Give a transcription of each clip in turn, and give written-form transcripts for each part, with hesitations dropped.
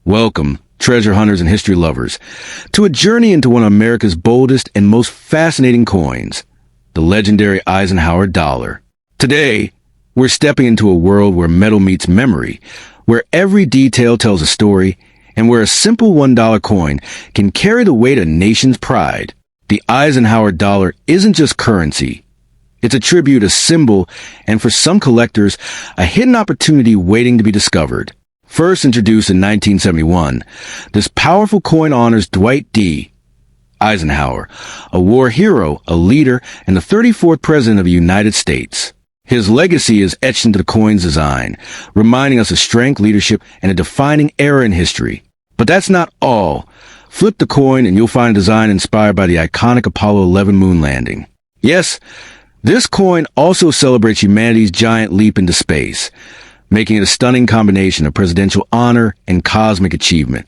Welcome, treasure hunters and history lovers, to a journey into one of America's boldest and most fascinating coins, the legendary Eisenhower Dollar. Today, we're stepping into a world where metal meets memory, where every detail tells a story, and where a simple $1 coin can carry the weight of a nation's pride. The Eisenhower Dollar isn't just currency. It's a tribute, a symbol, and for some collectors, a hidden opportunity waiting to be discovered. First introduced in 1971, this powerful coin honors Dwight D. Eisenhower, a war hero, a leader, and the 34th President of the United States. His legacy is etched into the coin's design, reminding us of strength, leadership, and a defining era in history. But that's not all. Flip the coin and you'll find a design inspired by the iconic Apollo 11 moon landing. Yes, this coin also celebrates humanity's giant leap into space, making it a stunning combination of presidential honor and cosmic achievement.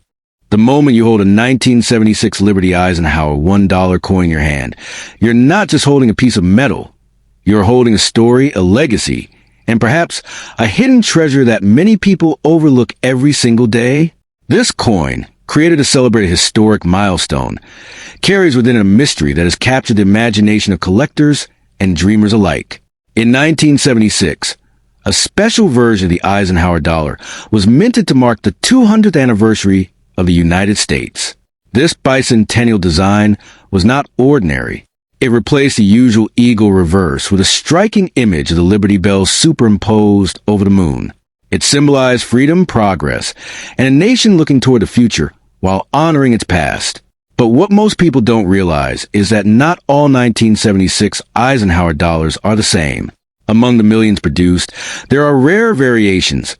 The moment you hold a 1976 Liberty Eisenhower $1 coin in your hand, you're not just holding a piece of metal. You're holding a story, a legacy, and perhaps a hidden treasure that many people overlook every single day. This coin, created to celebrate a historic milestone, carries within it a mystery that has captured the imagination of collectors and dreamers alike. In 1976, a special version of the Eisenhower Dollar was minted to mark the 200th anniversary of the United States. This bicentennial design was not ordinary. It replaced the usual eagle reverse with a striking image of the Liberty Bell superimposed over the moon. It symbolized freedom, progress, and a nation looking toward the future while honoring its past. But what most people don't realize is that not all 1976 Eisenhower dollars are the same. Among the millions produced, there are rare variations,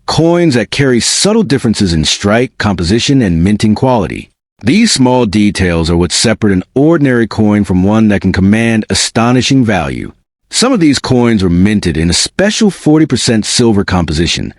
coins that carry subtle differences in strike, composition, and minting quality. These small details are what separate an ordinary coin from one that can command astonishing value. Some of these coins were minted in a special 40% silver composition,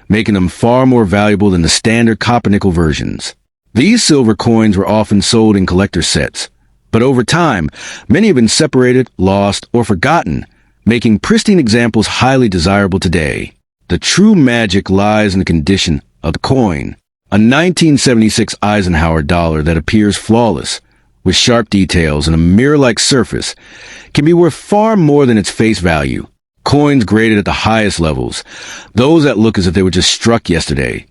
making them far more valuable than the standard copper-nickel versions. These silver coins were often sold in collector sets, but over time, many have been separated, lost, or forgotten, making pristine examples highly desirable today. The true magic lies in the condition of the coin. A 1976 Eisenhower dollar that appears flawless, with sharp details and a mirror-like surface, can be worth far more than its face value. Coins graded at the highest levels, those that look as if they were just struck yesterday,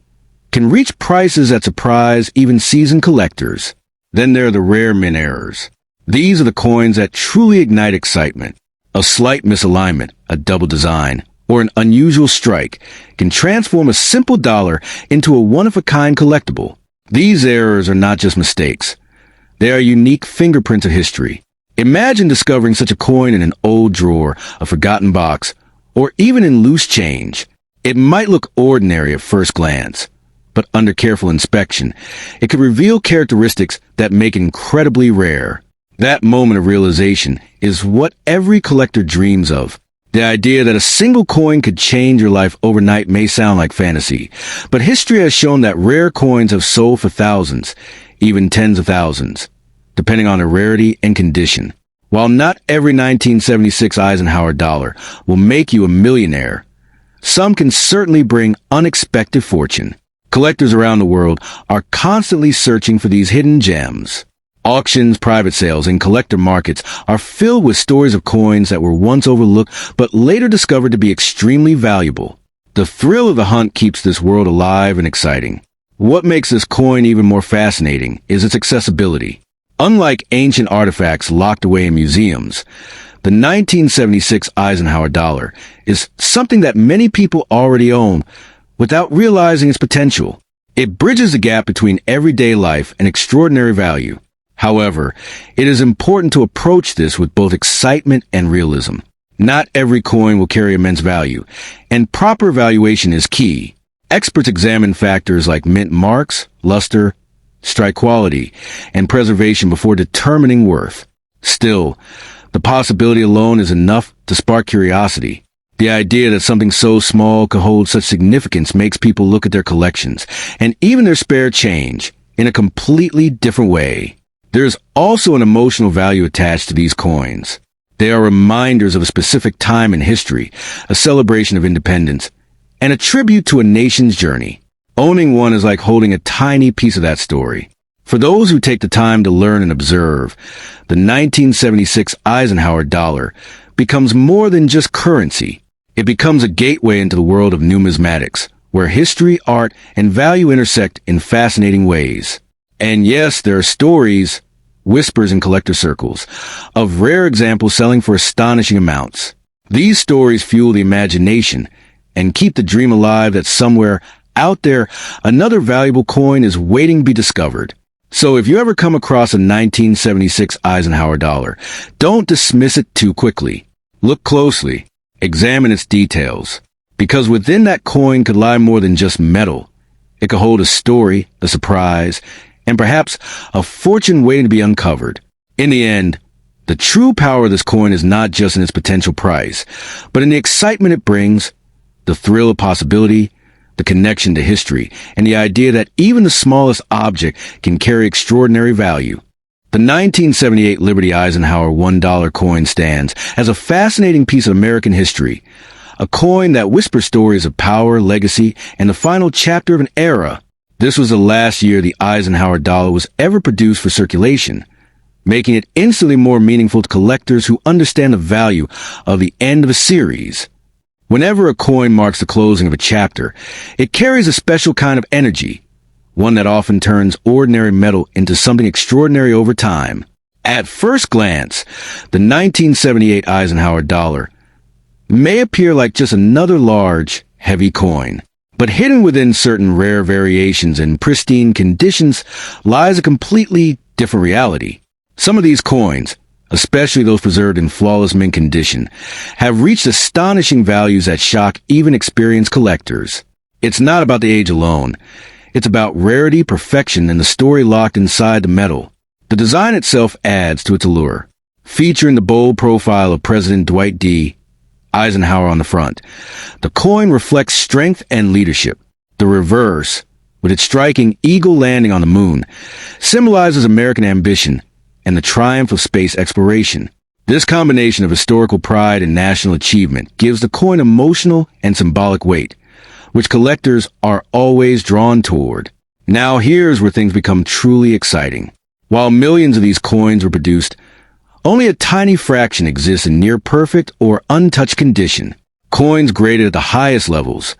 can reach prices that surprise even seasoned collectors. Then there are the rare mint errors. These are the coins that truly ignite excitement. A slight misalignment, a double design, or an unusual strike can transform a simple dollar into a one-of-a-kind collectible. These errors are not just mistakes. They are unique fingerprints of history. Imagine discovering such a coin in an old drawer, a forgotten box, or even in loose change. It might look ordinary at first glance, but under careful inspection, it could reveal characteristics that make it incredibly rare. That moment of realization is what every collector dreams of. The idea that a single coin could change your life overnight may sound like fantasy, but history has shown that rare coins have sold for thousands, even tens of thousands, depending on their rarity and condition. While not every 1976 Eisenhower dollar will make you a millionaire, some can certainly bring unexpected fortune. Collectors around the world are constantly searching for these hidden gems. Auctions, private sales, and collector markets are filled with stories of coins that were once overlooked but later discovered to be extremely valuable. The thrill of the hunt keeps this world alive and exciting. What makes this coin even more fascinating is its accessibility. Unlike ancient artifacts locked away in museums, the 1976 Eisenhower dollar is something that many people already own without realizing its potential. It bridges the gap between everyday life and extraordinary value. However, it is important to approach this with both excitement and realism. Not every coin will carry immense value, and proper evaluation is key. Experts examine factors like mint marks, luster, strike quality, and preservation before determining worth. Still, the possibility alone is enough to spark curiosity. The idea that something so small could hold such significance makes people look at their collections, and even their spare change, in a completely different way. There is also an emotional value attached to these coins. They are reminders of a specific time in history, a celebration of independence, and a tribute to a nation's journey. Owning one is like holding a tiny piece of that story. For those who take the time to learn and observe, the 1976 Eisenhower Dollar becomes more than just currency. It becomes a gateway into the world of numismatics, where history, art, and value intersect in fascinating ways. And yes, there are stories, whispers in collector circles, of rare examples selling for astonishing amounts. These stories fuel the imagination and keep the dream alive that somewhere out there, another valuable coin is waiting to be discovered. So if you ever come across a 1976 Eisenhower dollar, don't dismiss it too quickly. Look closely. Examine its details. Because within that coin could lie more than just metal. It could hold a story, a surprise, and perhaps a fortune waiting to be uncovered. In the end, the true power of this coin is not just in its potential price, but in the excitement it brings, the thrill of possibility, the connection to history, and the idea that even the smallest object can carry extraordinary value. The 1978 Liberty Eisenhower $1 coin stands as a fascinating piece of American history, a coin that whispers stories of power, legacy, and the final chapter of an era. This was the last year the Eisenhower dollar was ever produced for circulation, making it instantly more meaningful to collectors who understand the value of the end of a series. Whenever a coin marks the closing of a chapter, it carries a special kind of energy, one that often turns ordinary metal into something extraordinary over time. At first glance, the 1978 Eisenhower dollar may appear like just another large, heavy coin. But hidden within certain rare variations and pristine conditions lies a completely different reality. Some of these coins, especially those preserved in flawless mint condition, have reached astonishing values that shock even experienced collectors. It's not about the age alone. It's about rarity, perfection, and the story locked inside the metal. The design itself adds to its allure. Featuring the bold profile of President Dwight D. Eisenhower on the front, the coin reflects strength and leadership. The reverse, with its striking eagle landing on the moon, symbolizes American ambition and the triumph of space exploration. This combination of historical pride and national achievement gives the coin emotional and symbolic weight, which collectors are always drawn toward. Now here's where things become truly exciting. While millions of these coins were produced, only a tiny fraction exists in near-perfect or untouched condition. Coins graded at the highest levels,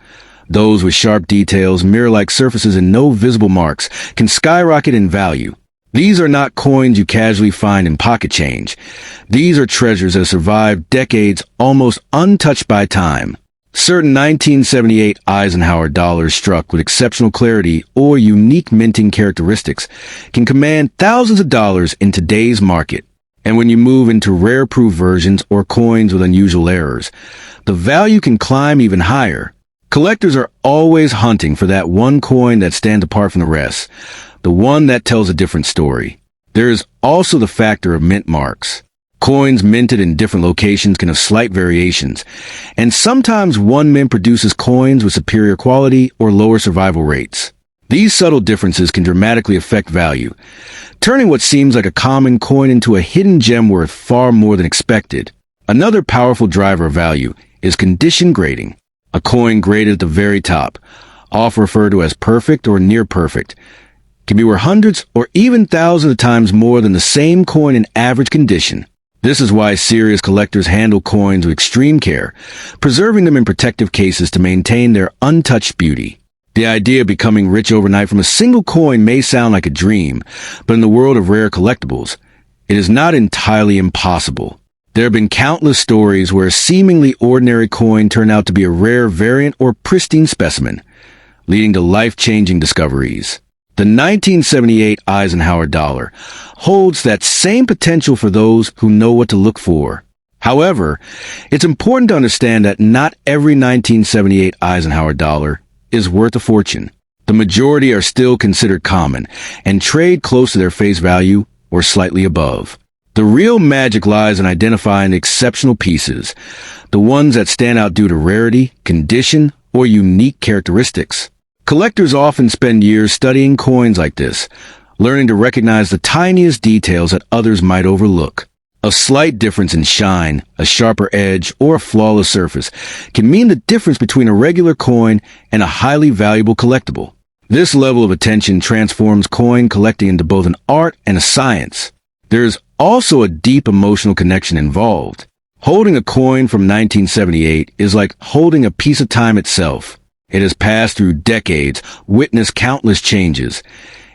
those with sharp details, mirror-like surfaces, and no visible marks, can skyrocket in value. These are not coins you casually find in pocket change. These are treasures that survived decades almost untouched by time. Certain 1978 Eisenhower dollars struck with exceptional clarity or unique minting characteristics can command thousands of dollars in today's market. And when you move into rare-proof versions or coins with unusual errors, the value can climb even higher. Collectors are always hunting for that one coin that stands apart from the rest, the one that tells a different story. There is also the factor of mint marks. Coins minted in different locations can have slight variations, and sometimes one mint produces coins with superior quality or lower survival rates. These subtle differences can dramatically affect value, turning what seems like a common coin into a hidden gem worth far more than expected. Another powerful driver of value is condition grading. A coin graded at the very top, often referred to as perfect or near perfect, can be worth hundreds or even thousands of times more than the same coin in average condition. This is why serious collectors handle coins with extreme care, preserving them in protective cases to maintain their untouched beauty. The idea of becoming rich overnight from a single coin may sound like a dream, but in the world of rare collectibles, it is not entirely impossible. There have been countless stories where a seemingly ordinary coin turned out to be a rare variant or pristine specimen, leading to life-changing discoveries. The 1978 Eisenhower dollar holds that same potential for those who know what to look for. However, it's important to understand that not every 1978 Eisenhower dollar is worth a fortune. The majority are still considered common and trade close to their face value or slightly above. The real magic lies in identifying the exceptional pieces, the ones that stand out due to rarity, condition, or unique characteristics. Collectors often spend years studying coins like this, learning to recognize the tiniest details that others might overlook. A slight difference in shine, a sharper edge, or a flawless surface can mean the difference between a regular coin and a highly valuable collectible. This level of attention transforms coin collecting into both an art and a science. There's also a deep emotional connection involved. Holding a coin from 1978 is like holding a piece of time itself. It has passed through decades, witnessed countless changes,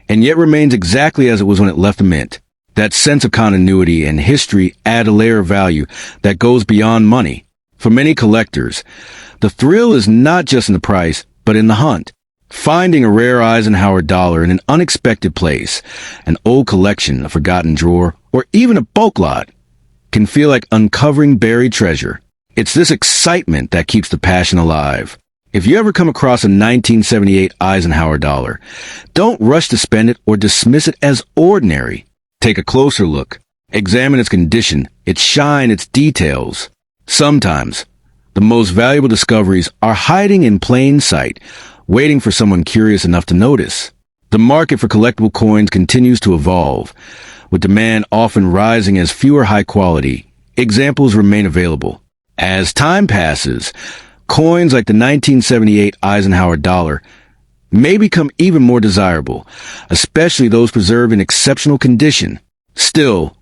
and yet remains exactly as it was when it left the mint. That sense of continuity and history add a layer of value that goes beyond money. For many collectors, the thrill is not just in the price, but in the hunt. Finding a rare Eisenhower dollar in an unexpected place, an old collection, a forgotten drawer, or even a bulk lot can feel like uncovering buried treasure. It's this excitement that keeps the passion alive. If you ever come across a 1978 Eisenhower dollar, don't rush to spend it or dismiss it as ordinary. Take a closer look. Examine its condition, its shine, its details. Sometimes, the most valuable discoveries are hiding in plain sight, waiting for someone curious enough to notice. The market for collectible coins continues to evolve, with demand often rising as fewer high-quality examples remain available. As time passes, coins like the 1978 Eisenhower dollar may become even more desirable, especially those preserved in exceptional condition. Still,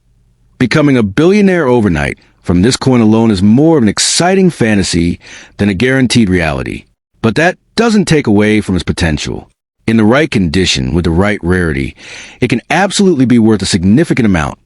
becoming a billionaire overnight from this coin alone is more of an exciting fantasy than a guaranteed reality. But that doesn't take away from its potential. In the right condition, with the right rarity, it can absolutely be worth a significant amount,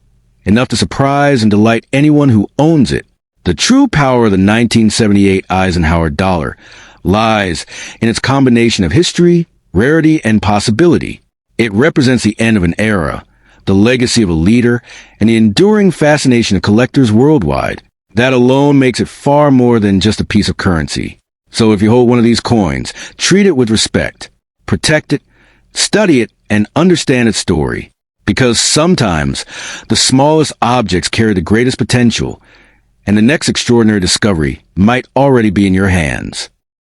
enough to surprise and delight anyone who owns it. The true power of the 1978 Eisenhower dollar lies in its combination of history, rarity, and possibility. It represents the end of an era, the legacy of a leader, and the enduring fascination of collectors worldwide. That alone makes it far more than just a piece of currency. So if you hold one of these coins, treat it with respect, protect it, study it, and understand its story. Because sometimes the smallest objects carry the greatest potential, and the next extraordinary discovery might already be in your hands.